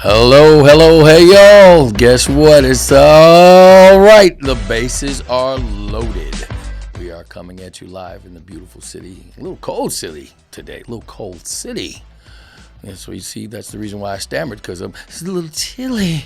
Hello, hello, hey y'all. Guess what? It's all right. The bases are loaded. We are coming at you live in the beautiful city. A little cold city today. A little cold city. And so you see, that's the reason why I stammered, because it's a little chilly.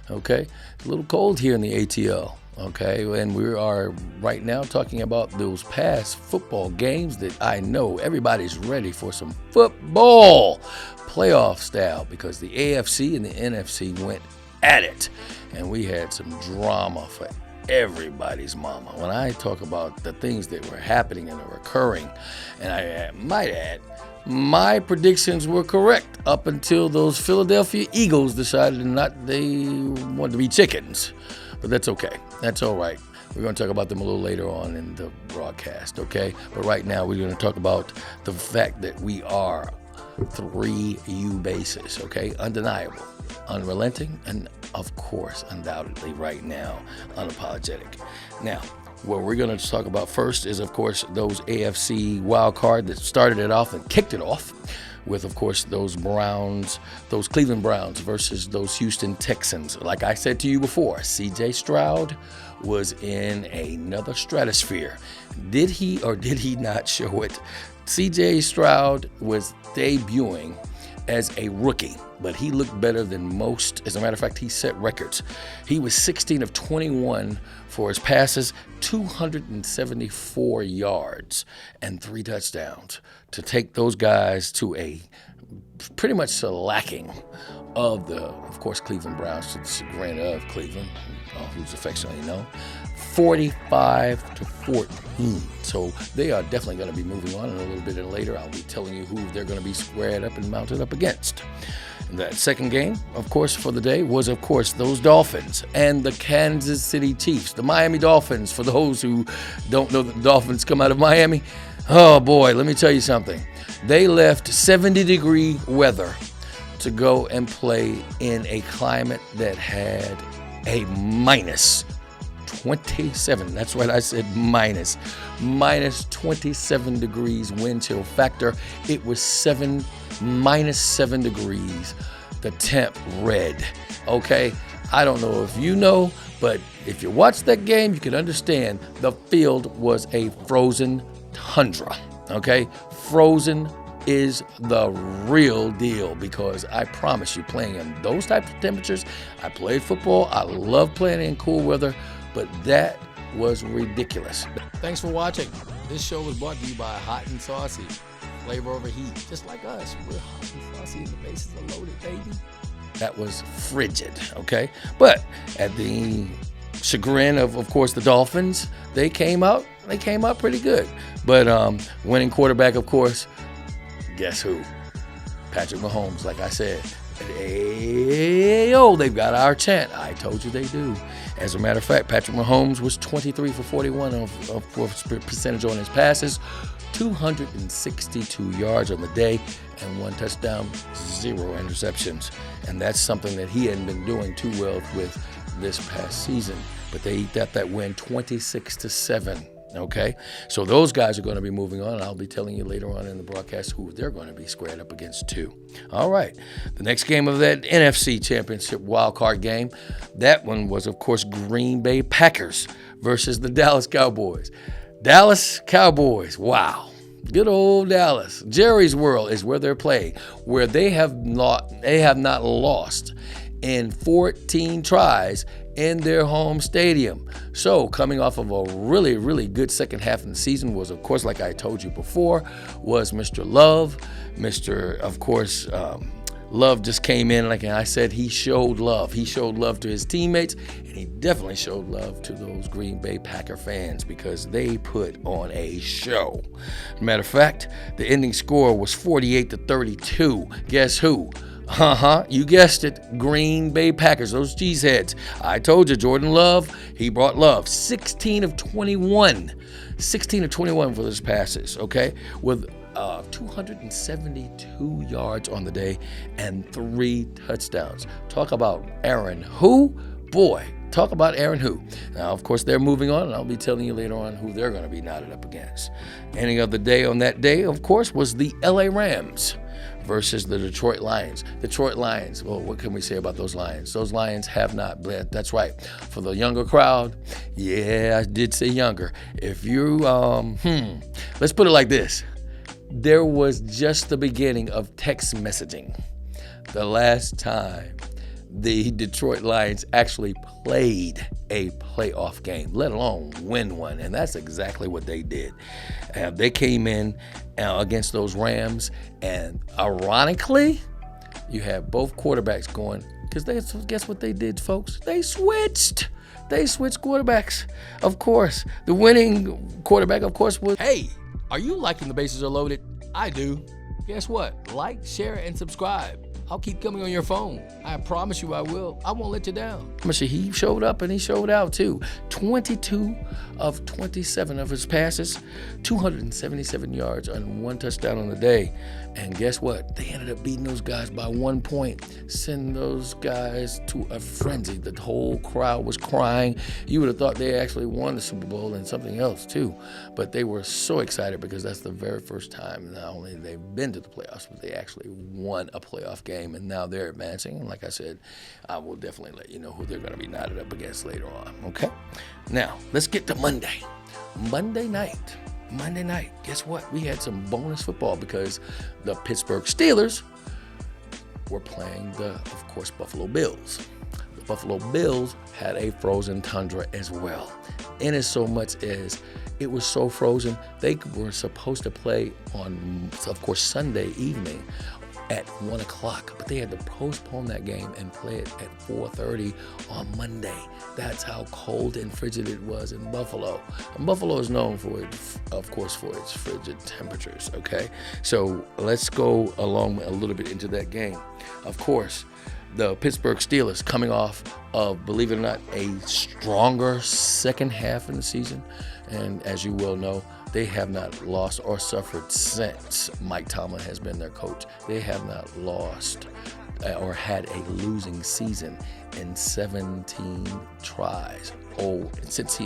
Okay? It's a little cold here in the ATL. Okay, and we are right now talking about those past football games that I know everybody's ready for some football playoff style, because the AFC and the NFC went at it, and we had some drama for everybody's mama. When I talk about the things that were happening and are occurring, and I might add, my predictions were correct up until those Philadelphia Eagles decided they wanted to be chickens. But that's okay. That's all right. We're going to talk about them a little later on in the broadcast, okay? But right now, we're going to talk about the fact that we are 3U basis, okay? Undeniable, unrelenting, and of course, undoubtedly right now, unapologetic. Now, what we're going to talk about first is, of course, those AFC wild card that started it off and kicked it off with, of course, those Cleveland Browns versus those Houston Texans. Like I said to you before, CJ Stroud was in another stratosphere. Did he or did he not show it? CJ Stroud was debuting as a rookie, but he looked better than most. As a matter of fact, he set records. He was 16 of 21 for his passes, 274 yards, and 3 touchdowns to take those guys to a pretty much shellacking of the, of course, Cleveland Browns, to the chagrin of Cleveland, who's affectionately known, 45-14. So they are definitely going to be moving on, and a little bit later I'll be telling you who they're going to be squared up and mounted up against. That second game, of course, for the day was, of course, those Dolphins and the Kansas City Chiefs. The Miami Dolphins, for those who don't know that the Dolphins come out of Miami, oh boy, let me tell you something. They left 70-degree weather to go and play in a climate that had a minus 27. That's right, I said minus 27 degrees wind chill factor. It was minus 7 degrees. The temp red. Okay, I don't know if you know, but if you watch that game, you can understand the field was a frozen tundra. Okay, frozen is the real deal, because I promise you, playing in those types of temperatures, I played football, I love playing in cool weather, but that was ridiculous. Thanks for watching. This show was brought to you by Hot and Saucy, flavor over heat. Just like us, we're hot and saucy and the bases are loaded, baby. That was frigid, okay? But at the chagrin of course, the Dolphins, they came out pretty good. But winning quarterback, of course, guess who? Patrick Mahomes, like I said. Hey, they've got our chant. I told you they do. As a matter of fact, Patrick Mahomes was 23 for 41 of percentage on his passes, 262 yards on the day, and 1 touchdown, 0 interceptions. And that's something that he hadn't been doing too well with this past season. But they got that win 26-7. Okay, so those guys are going to be moving on, and I'll be telling you later on in the broadcast who they're going to be squared up against too. All right, the next game of that NFC Championship wildcard game, that one was, of course, Green Bay Packers versus the Dallas Cowboys. Dallas Cowboys, wow. Good old Dallas. Jerry's World is where they're playing, where they have not lost in 14 tries in their home stadium. So coming off of a really, really good second half of the season was, of course, like I told you before, was Mr. Love. Love just came in, like I said, he showed love. He showed love to his teammates, and he definitely showed love to those Green Bay Packer fans, because they put on a show. Matter of fact, the ending score was 48-32. Guess who? You guessed it, Green Bay Packers, those cheeseheads. I told you, Jordan Love, he brought love. 16 of 21 for his passes, okay, with 272 yards on the day and 3 touchdowns. Talk about Aaron who? Boy, talk about Aaron who. Now, of course, they're moving on, and I'll be telling you later on who they're going to be knotted up against. Ending of the day on that day, of course, was the LA Rams versus the Detroit Lions. Detroit Lions, well, what can we say about those Lions? Those Lions have not bled. That's right. For the younger crowd, yeah, I did say younger. If you, let's put it like this. There was just the beginning of text messaging. The last time the Detroit Lions actually played a playoff game, let alone win one, and that's exactly what they did. They came in against those Rams, and ironically, you have both quarterbacks going, because guess what they did, folks? They switched quarterbacks. Of course, the winning quarterback, of course, was, hey, are you liking The Bases Are Loaded? I do. Guess what? Like, share, and subscribe. I'll keep coming on your phone. I promise you I will. I won't let you down. He showed up and he showed out too. 22 of 27 of his passes, 277 yards and 1 touchdown on the day. And guess what? They ended up beating those guys by 1 point, sending those guys to a frenzy. The whole crowd was crying. You would have thought they actually won the Super Bowl and something else too. But they were so excited because that's the very first time not only they've been to the playoffs, but they actually won a playoff game. And now they're advancing. And like I said, I will definitely let you know who they're going to be knotted up against later on. Okay? Now, let's get to Monday. Monday night. Guess what? We had some bonus football because the Pittsburgh Steelers were playing the, of course, Buffalo Bills. The Buffalo Bills had a frozen tundra as well. And as so much as it was so frozen, they were supposed to play on, of course, Sunday evening at 1 o'clock, but they had to postpone that game and play it at 4:30 on Monday. That's how cold and frigid it was in Buffalo. And Buffalo is known for it, of course, for its frigid temperatures, okay? So let's go along a little bit into that game. Of course, the Pittsburgh Steelers coming off of, believe it or not, a stronger second half in the season. And as you well know, they have not lost or suffered since Mike Tomlin has been their coach. They have not lost or had a losing season in 17 tries. Since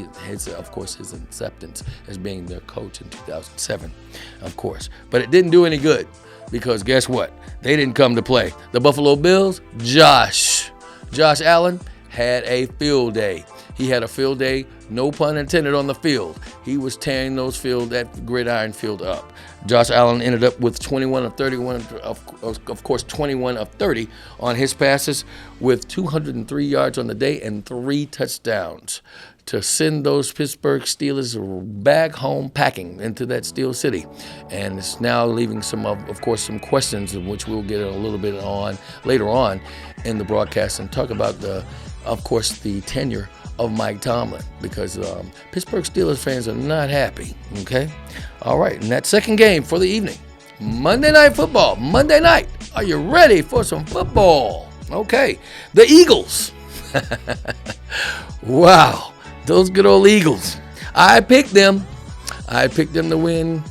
of course, his acceptance as being their coach in 2007, of course. But it didn't do any good because guess what? They didn't come to play. The Buffalo Bills, Josh Allen had a field day. He had a field day, no pun intended, on the field. He was tearing that gridiron field up. Josh Allen ended up with 21 of 31, of course, 21 of 30 on his passes with 203 yards on the day and 3 touchdowns to send those Pittsburgh Steelers back home packing into that Steel City. And it's now leaving some questions, in which we'll get a little bit on later on in the broadcast and talk about the tenure of Mike Tomlin, because Pittsburgh Steelers fans are not happy, okay? All right, and that second game for the evening, Monday Night Football. Monday night, are you ready for some football? Okay, the Eagles. Wow, those good old Eagles. I picked them to win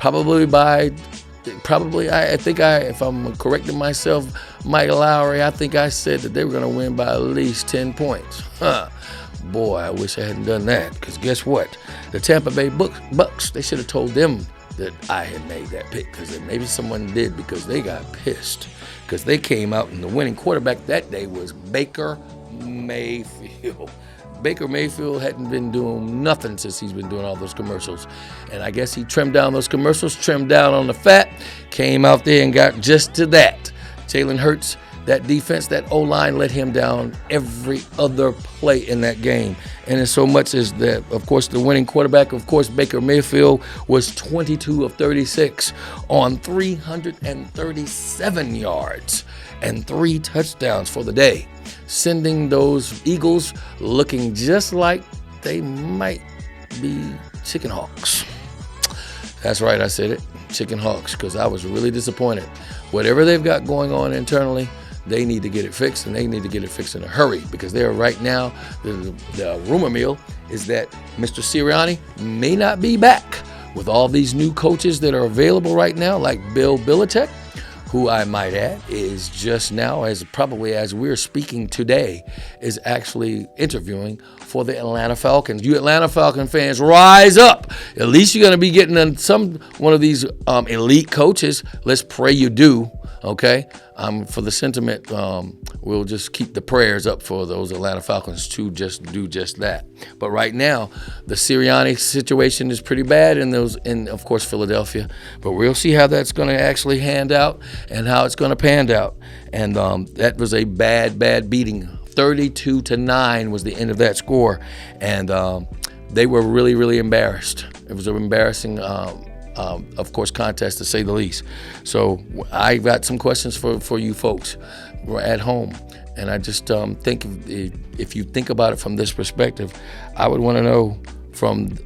I think if I'm correcting myself, Mike Lowry, I think I said that they were going to win by at least 10 points. Boy, I wish I hadn't done that, because guess what? The Tampa Bay Bucks, they should have told them that I had made that pick, because maybe someone did, because they got pissed, because they came out and the winning quarterback that day was Baker Mayfield. Baker Mayfield hadn't been doing nothing since he's been doing all those commercials. And I guess he trimmed down those commercials, trimmed down on the fat, came out there and got just to that. Jalen Hurts, that defense, that O-line let him down every other play in that game. And in so much as that, of course, the winning quarterback, of course, Baker Mayfield, was 22 of 36 on 337 yards and 3 touchdowns for the day, sending those Eagles looking just like they might be chicken hawks. That's right, I said it, chicken hawks, because I was really disappointed. Whatever they've got going on internally, they need to get it fixed, and they need to get it fixed in a hurry, because they are right now, the rumor mill is that Mr. Sirianni may not be back with all these new coaches that are available right now, like Bill Belichick, who I might add is just now, as we're speaking today, is actually interviewing for the Atlanta Falcons. You Atlanta Falcon fans, rise up. At least you're going to be getting one of these elite coaches. Let's pray you do. Okay, for the sentiment, we'll just keep the prayers up for those Atlanta Falcons to just do just that. But right now, the Sirianni situation is pretty bad in of course Philadelphia. But we'll see how that's going to actually hand out and how it's going to pan out. And that was a bad beating. 32-9 was the end of that score, and they were really, really embarrassed. It was an embarrassing, of course, contest to say the least. So I got some questions for you folks who are at home, and I just think if you think about it from this perspective, I would want to know from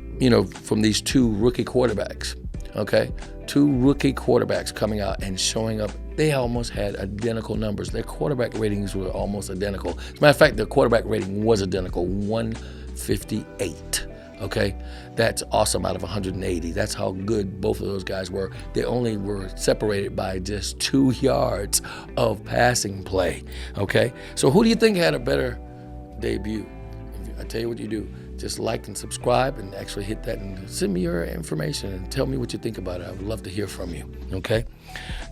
these two rookie quarterbacks. Okay, two rookie quarterbacks coming out and showing up. They almost had identical numbers. Their quarterback ratings were almost identical. As a matter of fact, their quarterback rating was identical, 158. Okay, that's awesome out of 180. That's how good both of those guys were. They only were separated by just 2 yards of passing play. Okay, so who do you think had a better debut? I tell you what you do. Just like and subscribe and actually hit that and send me your information and tell me what you think about it. I would love to hear from you, okay?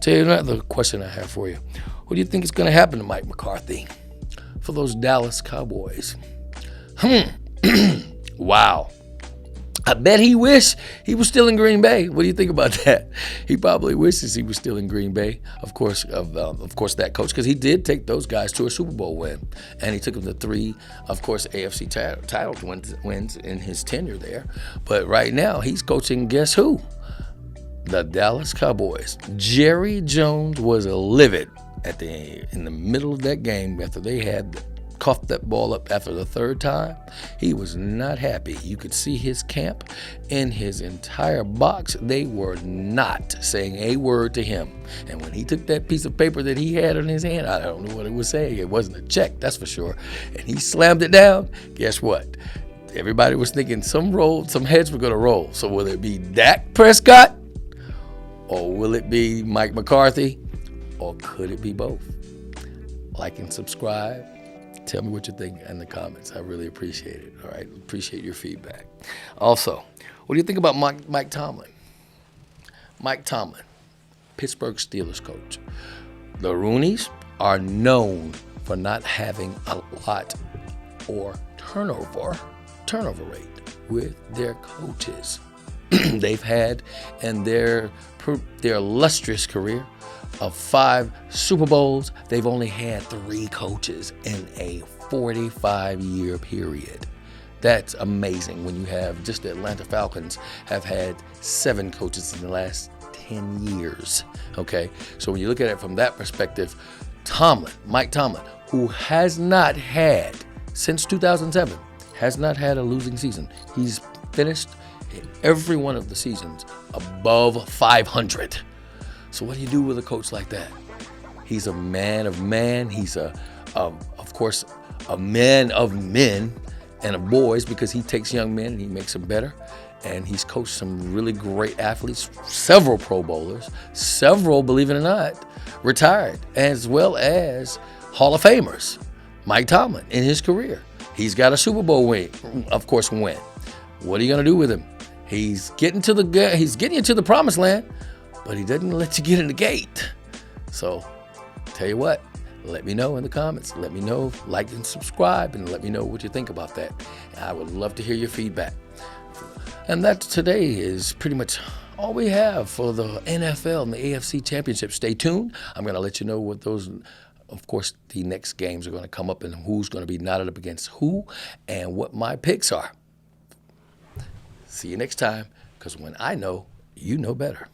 Tell you another question I have for you. What do you think is going to happen to Mike McCarthy for those Dallas Cowboys? Wow. I bet he wished he was still in Green Bay. What do you think about that? He probably wishes he was still in Green Bay, of course, that coach, because he did take those guys to a Super Bowl win, and he took them to 3, of course, AFC title wins in his tenure there. But right now, he's coaching, guess who? The Dallas Cowboys. Jerry Jones was livid in the middle of that game after they had coughed that ball up after the 3rd time. He was not happy. You could see his camp in his entire box. They were not saying a word to him. And when he took that piece of paper that he had in his hand, I don't know what it was saying. It wasn't a check, that's for sure. And he slammed it down. Guess what? Everybody was thinking some heads were going to roll. So will it be Dak Prescott? Or will it be Mike McCarthy? Or could it be both? Like and subscribe. Tell me what you think in the comments. I really appreciate it. All right, appreciate your feedback. Also, what do you think about Mike Tomlin? Mike Tomlin, Pittsburgh Steelers coach. The Rooneys are known for not having a lot or turnover rate with their coaches. They've had in their illustrious career of 5 Super Bowls, they've only had 3 coaches in a 45-year period. That's amazing when you have just the Atlanta Falcons have had 7 coaches in the last 10 years. Okay, so when you look at it from that perspective, Mike Tomlin, who has not had, since 2007, has not had a losing season. He's finished every one of the seasons above 500. So what do you do with a coach like that? He's a man of man. He's of course, a man of men and of boys, because he takes young men and he makes them better. And he's coached some really great athletes, several Pro Bowlers, several, believe it or not, retired, as well as Hall of Famers. Mike Tomlin in his career. He's got a Super Bowl win. What are you going to do with him? He's getting you to the promised land, but he doesn't let you get in the gate. So, tell you what, let me know in the comments. Let me know, like and subscribe, and let me know what you think about that. I would love to hear your feedback. And that today is pretty much all we have for the NFL and the AFC Championship. Stay tuned. I'm going to let you know what those, of course, the next games are going to come up and who's going to be knotted up against who and what my picks are. See you next time, because when I know, you know better.